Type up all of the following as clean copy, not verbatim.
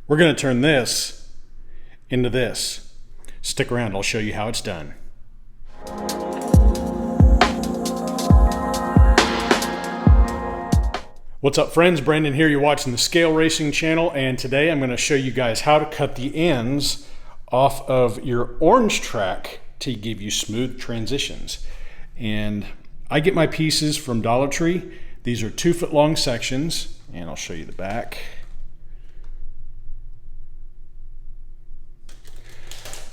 We're going to turn this into this. Stick around, I'll show you how it's done. What's up friends, Brandon here, you're watching the Scale Racing channel, and today I'm going to show you guys how to cut the ends off of your orange track to give you smooth transitions. And I get my pieces from Dollar Tree. These are 2 foot long sections, and I'll show you the back.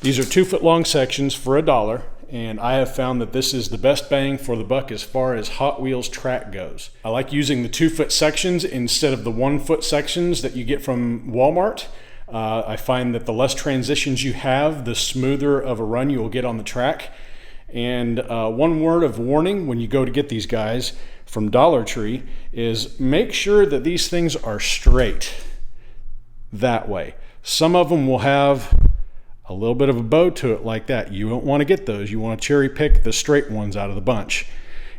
These are 2 foot long sections for $1, and I have found that this is the best bang for the buck as far as Hot Wheels track goes. I like using the 2 foot sections instead of the 1 foot sections that you get from Walmart. I find that the less transitions you have, the smoother of a run you will get on the track. And one word of warning when you go to get these guys from Dollar Tree is make sure that these things are straight that way. Some of them will have a little bit of a bow to it like that. You don't want to get those. You want to cherry pick the straight ones out of the bunch.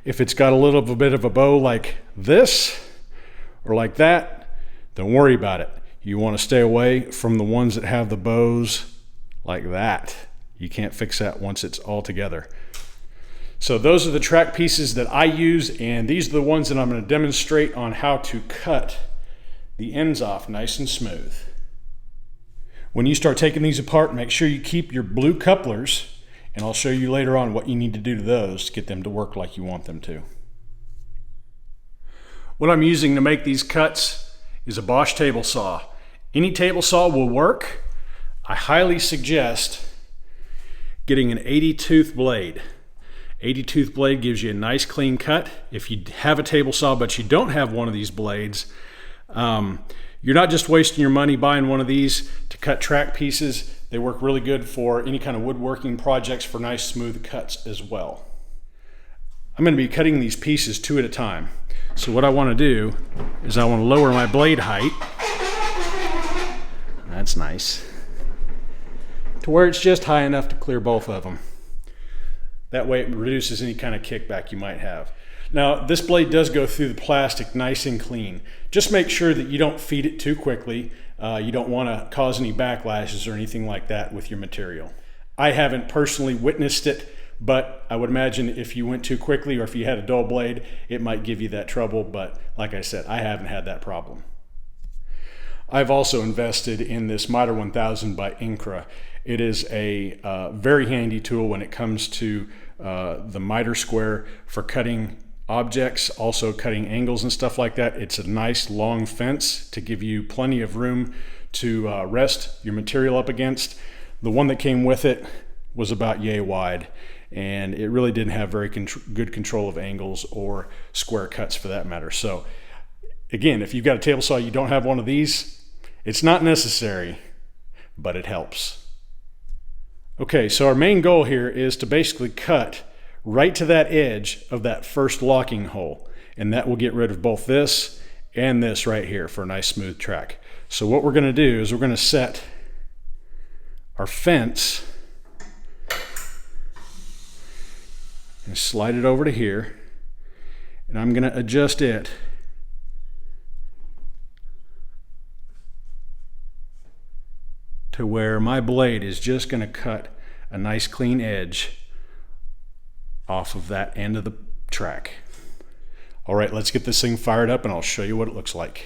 If it's got a little bit of a bow like this or like that, don't worry about it. You want to stay away from the ones that have the bows like that. You can't fix that once it's all together. So those are the track pieces that I use, and these are the ones that I'm going to demonstrate on how to cut the ends off nice and smooth. When you start taking these apart, make sure you keep your blue couplers, and I'll show you later on what you need to do to those to get them to work like you want them to. What I'm using to make these cuts is a Bosch table saw. Any table saw will work. I highly suggest getting an 80 tooth blade. 80 tooth blade gives you a nice clean cut. If you have a table saw but you don't have one of these blades, you're not just wasting your money buying one of these to cut track pieces. They work really good for any kind of woodworking projects for nice smooth cuts as well. I'm going to be cutting these pieces 2 at a time. So what I want to do is I want to lower my blade height. That's nice. To where it's just high enough to clear both of them. That way it reduces any kind of kickback you might have. Now this blade does go through the plastic nice and clean. Just make sure that you don't feed it too quickly. You don't want to cause any backlashes or anything like that with your material. I haven't personally witnessed it, but I would imagine if you went too quickly or if you had a dull blade, it might give you that trouble. But like I said, I haven't had that problem. I've also invested in this Miter 1000 by Incra. It is a very handy tool when it comes to the miter square for cutting objects, also cutting angles and stuff like that. It's a nice long fence to give you plenty of room to rest your material up against. The one that came with it was about yay wide, and it really didn't have very good control of angles or square cuts for that matter. So again, if you've got a table saw, you don't have one of these, it's not necessary, but it helps. Okay, so our main goal here is to basically cut right to that edge of that first locking hole, and that will get rid of both this and this right here for a nice smooth track. So what we're going to do is we're going to set our fence and slide it over to here, and I'm going to adjust it to where my blade is just going to cut a nice clean edge off of that end of the track. All right, let's get this thing fired up and I'll show you what it looks like.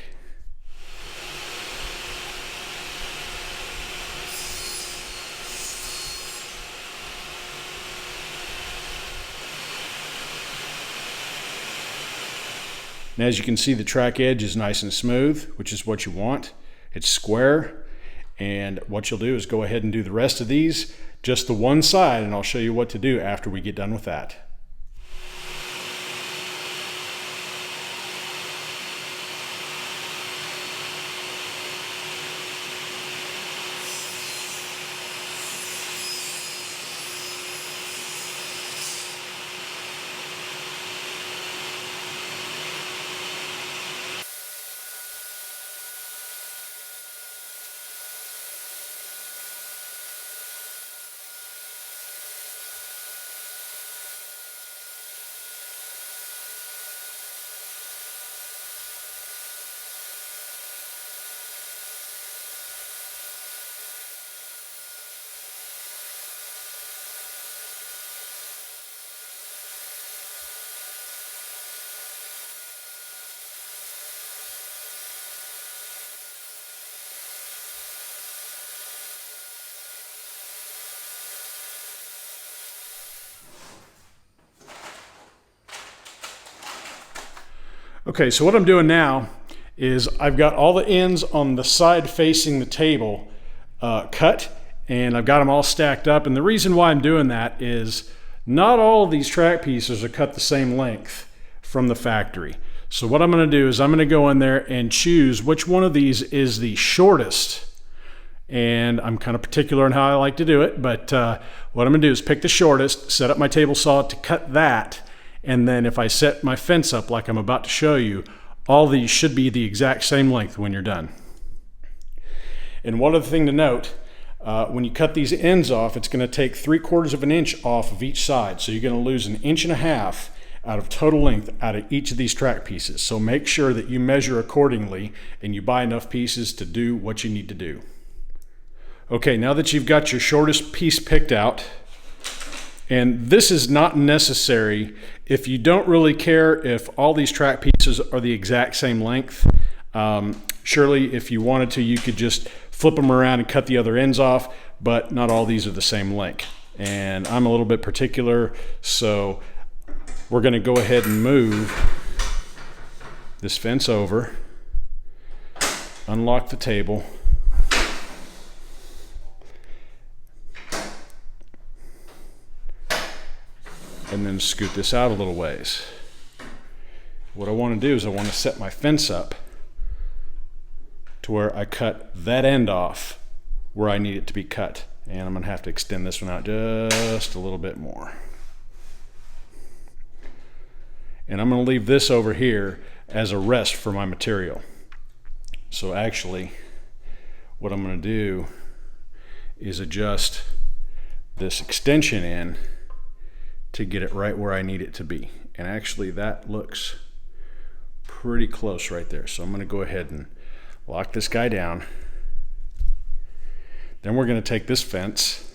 And as you can see, the track edge is nice and smooth, which is what you want. It's square. And what you'll do is go ahead and do the rest of these, just the one side, and I'll show you what to do after we get done with that. Okay, so what I'm doing now is I've got all the ends on the side facing the table cut, and I've got them all stacked up. And the reason why I'm doing that is not all of these track pieces are cut the same length from the factory. So what I'm going to do is I'm going to go in there and choose which one of these is the shortest. And I'm kind of particular on how I like to do it, but what I'm going to do is pick the shortest, set up my table saw to cut that, and then if I set my fence up like I'm about to show you, all these should be the exact same length when you're done. And one other thing to note, when you cut these ends off, it's going to take 3/4 of an inch off of each side. So you're going to lose 1.5 inches out of total length out of each of these track pieces. So make sure that you measure accordingly and you buy enough pieces to do what you need to do. Okay, now that you've got your shortest piece picked out, and this is not necessary if you don't really care if all these track pieces are the exact same length. Surely if you wanted to, you could just flip them around and cut the other ends off, but not all these are the same length. And I'm a little bit particular, so we're going to go ahead and move this fence over, unlock the table, and then scoot this out a little ways. What I want to do is I want to set my fence up to where I cut that end off where I need it to be cut. And I'm going to have to extend this one out just a little bit more. And I'm going to leave this over here as a rest for my material. So actually, what I'm going to do is adjust this extension in to get it right where I need it to be. And actually that looks pretty close right there. So I'm going to go ahead and lock this guy down. Then we're going to take this fence,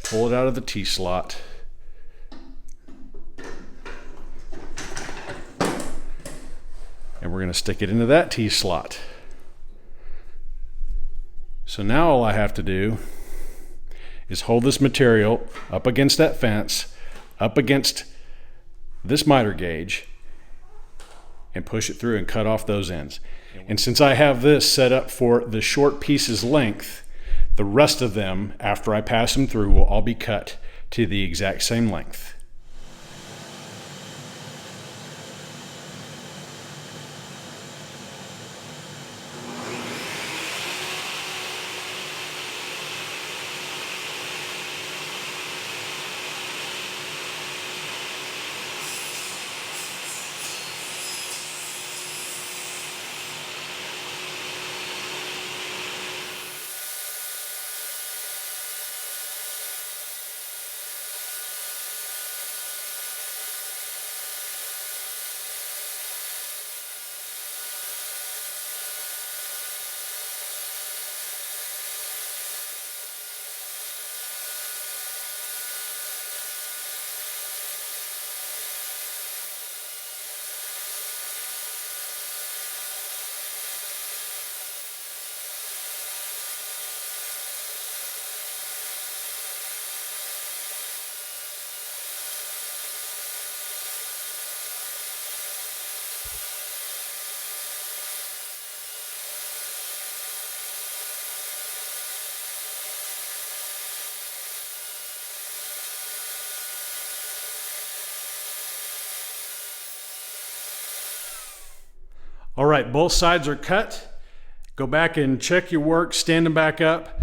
pull it out of the T-slot, and we're going to stick it into that T-slot. So now all I have to do is hold this material up against that fence, up against this miter gauge, and push it through and cut off those ends. And since I have this set up for the short piece's length, the rest of them, after I pass them through, will all be cut to the exact same length. All right, both sides are cut. Go back and check your work, stand them back up.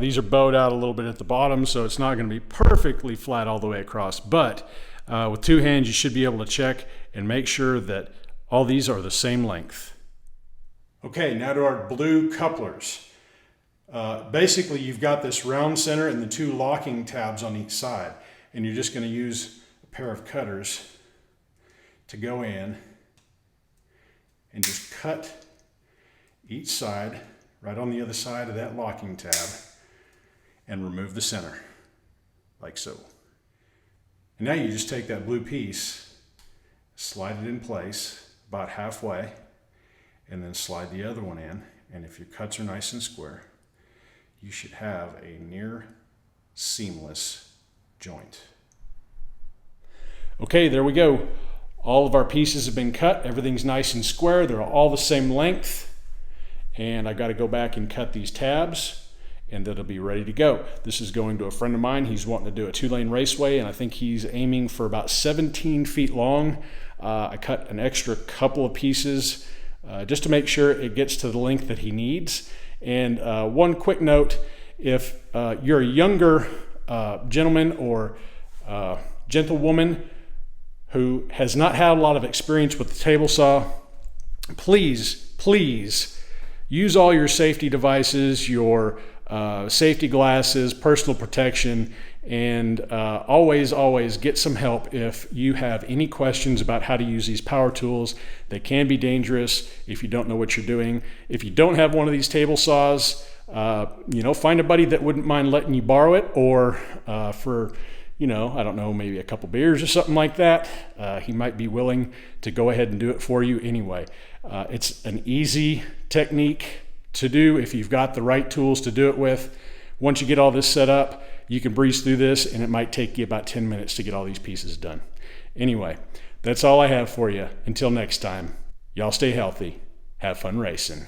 These are bowed out a little bit at the bottom, so it's not going to be perfectly flat all the way across. But with two hands, you should be able to check and make sure that all these are the same length. Okay, now to our blue couplers. Basically, you've got this round center and the two locking tabs on each side. And you're just going to use a pair of cutters to go in and just cut each side right on the other side of that locking tab and remove the center, like so. And now you just take that blue piece, slide it in place about halfway, and then slide the other one in. And if your cuts are nice and square, you should have a near seamless joint. Okay, there we go. All of our pieces have been cut. Everything's nice and square. They're all the same length. And I got to go back and cut these tabs, and that'll be ready to go. This is going to a friend of mine. He's wanting to do a 2-lane raceway, and I think he's aiming for about 17 feet long. I cut an extra couple of pieces just to make sure it gets to the length that he needs. And one quick note, if you're a younger gentleman or gentlewoman who has not had a lot of experience with the table saw, please use all your safety devices, your safety glasses, personal protection, and always get some help if you have any questions about how to use these power tools. They can be dangerous if you don't know what you're doing. If you don't have one of these table saws, find a buddy that wouldn't mind letting you borrow it, or for, I don't know, maybe a couple beers or something like that. He might be willing to go ahead and do it for you anyway. It's an easy technique to do if you've got the right tools to do it with. Once you get all this set up, you can breeze through this, and it might take you about 10 minutes to get all these pieces done. Anyway, that's all I have for you. Until next time, y'all stay healthy. Have fun racing.